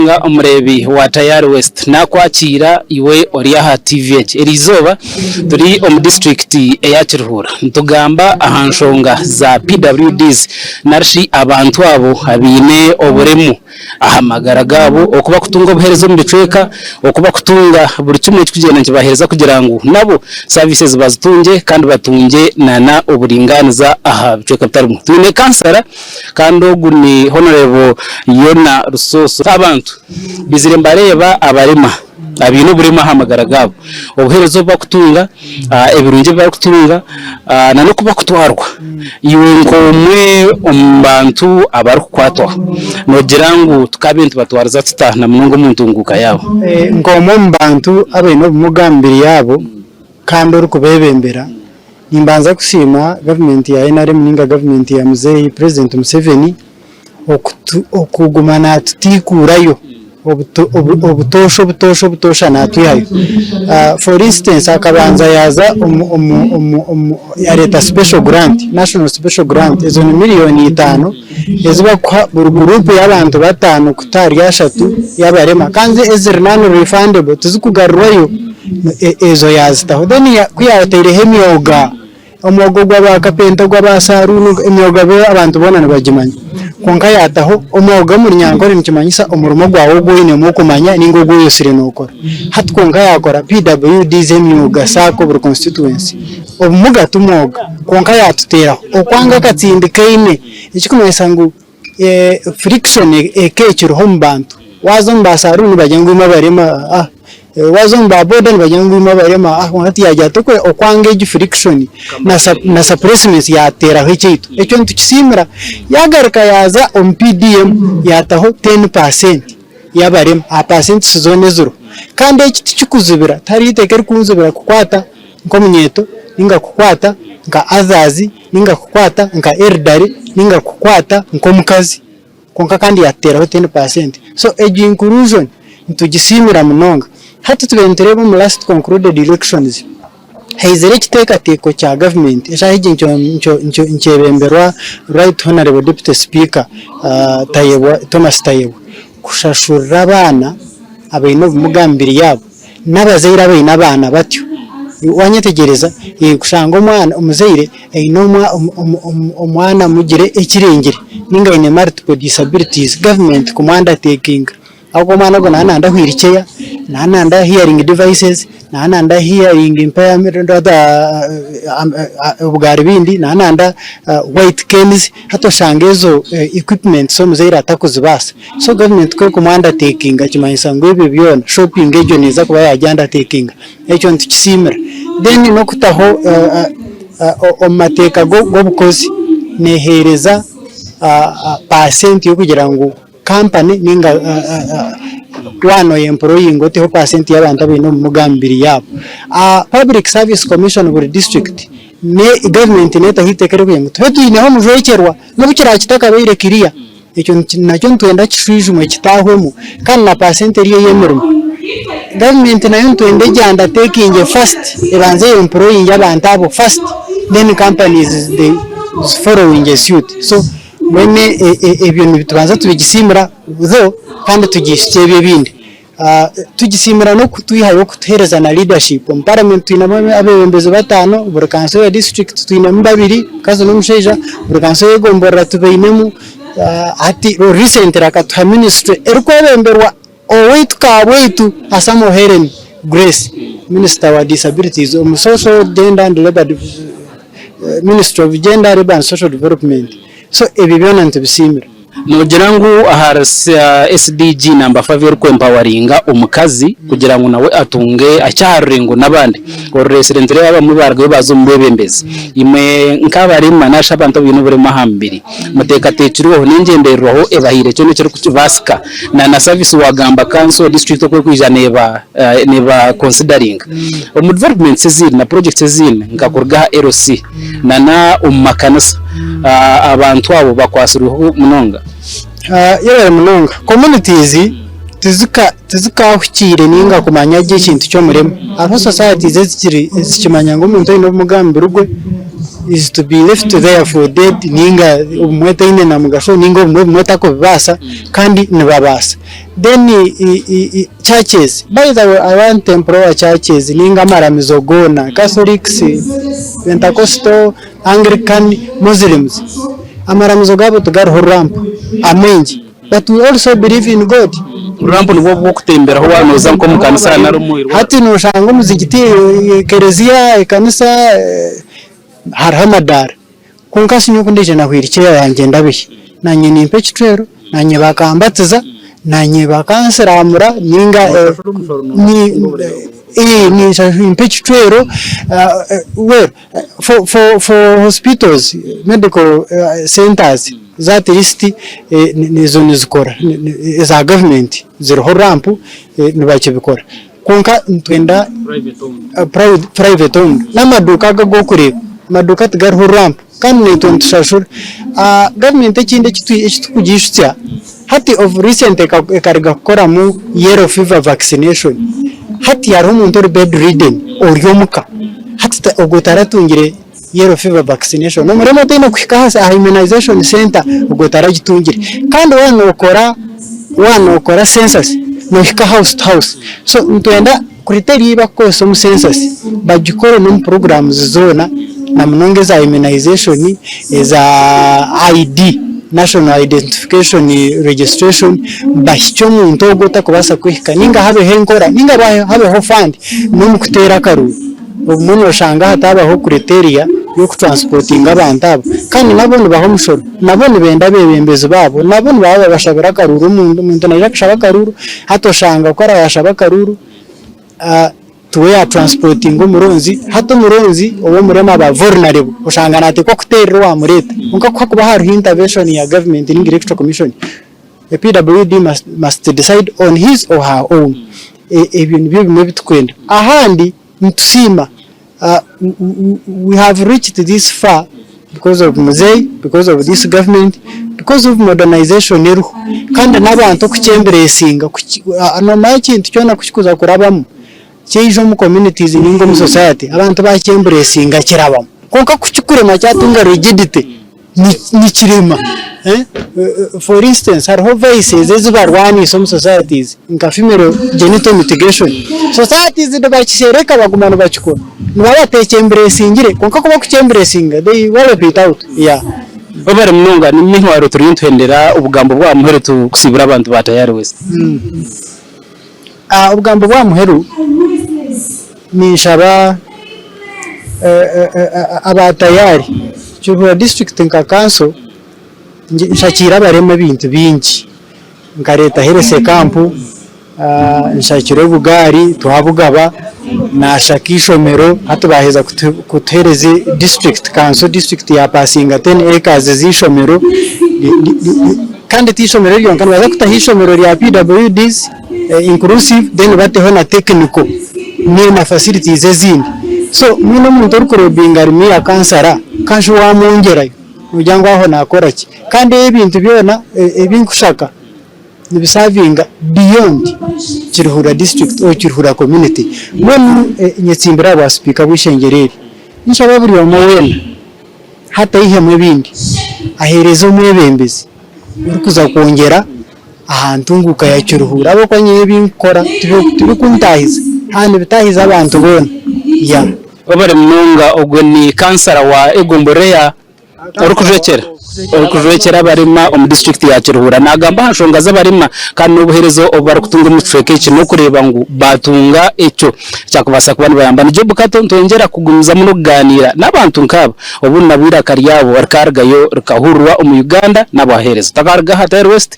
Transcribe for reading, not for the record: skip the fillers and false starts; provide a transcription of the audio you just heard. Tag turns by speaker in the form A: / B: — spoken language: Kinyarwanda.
A: munonga umurebi wa Tayari West nakwakira iwe Oriaha TVH erizoba turi mu district ya Ehururu ntugamba ahanshonga za PWDs narshi abantu abo abine oburemu ahamagara gabo okuba kutunga obuherezo mu bicweka okuba kutunga buri kimwe kigenda kibahereza kugira ngo nabo services bazitunge kandi batunge nana uburinganiza aha bicweka bitari twine kansara kandi oguni honorable Yona Rusoso abantu bizire mbareba abarema abintu burema hamagara gabo obuherezo bakutunga ebirunje bakutunga nano kuba kutwarwa iwe ngomwe umbantu abarukwatwa nogira ngo tukabintu batwariza tutahna munongo muntunguka yabo
B: ngomo mbantu abeno mugambiri yabo kandi urukubebembera nimbanza kusima government ya NRM ninga government ya Mzee President Museveni okugumana tutikurayo obutosha natuyayo for instance akabanza yaza yareta special grant national special grant ezo ni $5,000,000 eziba kwa group y'abantu batanu kutari yashatu y'abarema kandi ezirnano refundable tuzikugarurayo ezo yazitaho then kuyatere hemyoga omogo gw'abakapenta gw'abasarunu emyoga be abantu bona nabagimanya konka yataho omoga muri nyangore nikimanyisa omurumo gwawo gwine mu kumanya ningo guyosire nokora hatkonka yakora PWDs emyoga sako buri constituency obumuga tumoga konka yatutera okwanga katsindikaine ikikumesa ngo friction ekechiro hombantu wazo mbasarunu bajanguma barema wazo mbaboda nibajanguma barema hati yajatoko okwange friction na suppressments yatera h'ikitu echo ntukisimira yagarika yaza PDM yataho 10% yabarema a percent zone zero kandi ekiti kikuzibira tari itekeri kunzibira kukwata nkomunyeto ninga kukwata nka azazi ninga kukwata nka eldari ninga kukwata nkomukazi konka kandi yatera 10%. So age inclusion ntugisimira munonga hati tubenterebo mu last concluded elections haizere kiteka teko cha government eshahije nchebemberwa right honorable deputy speaker Thomas Tayebwa kushashura abana abaino mugambiri yabo nabazeira abaina abana batyo wanyetegereza kushanga umwana umuzeire omwana mugire ekirengere ninga ine multiple disabilities government command taking ako mwana go nanda hwiricheya nanda hearing devices nanda hearing impairment Obugabe bindi nanda white canes hato shangezo equipment so muzeira atakuzibasa so government ko command taking akimanyisa ngo ibi byona shopping ejo neza kuba yajanda taking echo ntukisimira then no kutaho omateka go bukozi nehereza percent yo kugira ngo company ninga wano employee ngote ho percent y'abantu abino mugambiri yabo public service commission buri district ne government neta hitekere kuyengo twetine ho mujokerwa no bukira kitaka beire kiriya icyo nacyo ntwenda kishwijumwe kitahwemo kandi na percent riyo yemerwa government nayo ntwende janda taking first ebanze employee y'abantu abo first then companies they following a suit. So mwene ebintu bitubanza tubigisimira zo kandi tugishye bindi tugisimira no kutuyihayo kutuhereza na leadership mu parliament twinamo abembezi batano buri council ya district twinamo babiri kazo n'umusheja buri council yegombora tubeinemu ati recently akatuha ministry erkwebemberwa oweitu kabwetu asamo Helen Grace minister wa disabilities social gender and labor minister of gender labor and social development. So ebibyona ntubisimira
A: nogira ngo aharasa SDG number 5 ko empoweringa umukazi kugira ngo nawe atunge acyarengo nabandi ko resident reba mu barwe bazo mbebembezi imwe nkabarima nasha abantu bintu buri mahambiri muteka tekiriho n'ingenderwaho ebahire cyo n'icyo kukivasika na service wagamba council district ko kwijaneba neba considering development ziri na project ziri ngakorga LC na umakanasa abantu abo bakwasuruho munonga
B: yere munonga communities tizikahukire ninga kumanya ikintu cyo murema aba society zikimanya ngo umuntu ino mugambi rugwe is to be left there for dead ninga umwete ine na mugasho ninga umwete ko bibasa kandi nibabasa then churches by the way I want temporal churches ninga maramizogona Catholics, Pentecostal, Anglican, Muslims amaramizo gabo tugarho ramp amenje but we also believe in God.
A: Urambo ni bwo kutembera ho wanoza nko mu kanisa na rumwirwa
B: hati no shanga muzigiti kerezia kanisa haramadar kunkasi nyuko ndeje na hwirike yanjye ndabihe nanye ni impecitero nanye bakambatiza nanye bakansiramura ninga ni impecitero where for hospitals medical centers that list nizo nizikora za government ziriho ramp nibakibikora konka ntwenda private home n'amaduka go kureba amaduka tigariho ramp kandi nituntashura government ekinde kitukugishutya hati of recent ekariga gukora mu yellow fever vaccination hati yari umuntu uri bedridden oryomuka hati ubwo taratungire yellow fever vaccination no muremo tino kwikahasa immunization center ubwo taragitungire kandi wanokora census no hika house to house so ntwenda kriteri bakose mu census bagikora no programs zona na mnongeza immunization za ID national identification registration bahicyo muntu ogota kubasa kwihika ninga habe henkora ninga habe ho fund no mukutera karu umuntu bashanga hatabaho kriteria yo kutransportinga abantu abo kandi nabone baho mushoro nabone benda bebembezo babo nabone baba bashabira karuru umuntu naje kushaba karuru hatoshanga ko arayashaba karuru tuwe ya transporting umuronzi hato muronzi obo murema ba vulnerable ushanga nate ko kuterwa mureta unka kwa kuba hari intervention ya government in electoral commission the PWD must decide on his or her own ibintu bimwe bitkwenda ahandi ntusima we have reached this far because of Muzei, because of this government, because of modernization kandi nabantu kucyemberesinga no makintu cyona kuchikuza kurabamo cyejo mu communities ningo mu society abantu bacyemberesinga kirabamo konka kuchikurema cyatunga rigidity ni kirema for instance har voices ezibarwani some societies nka female genital mutilation societies ndabakishereka bagumana bakikora nibabatekemberesingire konka kuba kucyemberesinga they will it out yeah babare mnonga ni mihwaro turintwendera ubugambo bwa muheru tukusibira abantu batayari wese ubugambo bwa muheru ni shaba abatayari Chubura district nka council nshakira barema bintu bingi nkareta herese campu nshakira ubugari tuhabugaba na shakishomero hatubaheza kutereze district council district ya passinga 10 acres zishomero kandi tishomero ryo kandi baza kutahishomero rya PWDs inclusive then bateho na technical na facilities ezindi so mino muntu urukorobinga rimi ya kansara kanshi wamongerayo ujyango aho nakora ki kandi ibintu byona ebinkushaka nibisavinga beyond Kirihura district or Kirihura community when nyetsimbira ba speaker bushengereri nshaba buri wamwena hata ihemwe bindi aherezo mwebembezi urikuza kongera ahantunguka ya Kirihura abo kwanye binkora tubikuntahiza handi bitahiza abantu bona ya babare mnonga ogwe ni kansara wa Egomboreya orukujekera barima mu district ya Kirihura nagamba hashonga zabarima kandi ubuherezo obara kutunga mu treke no kureba ngo batunga eco cyakubasa kubana bayambana job kato ntongera kugumiza mu kuganira nabantu nkaba ubu nabira kariyabo arkargayo rikahurwa mu Uganda nabaherezo takarga hatari west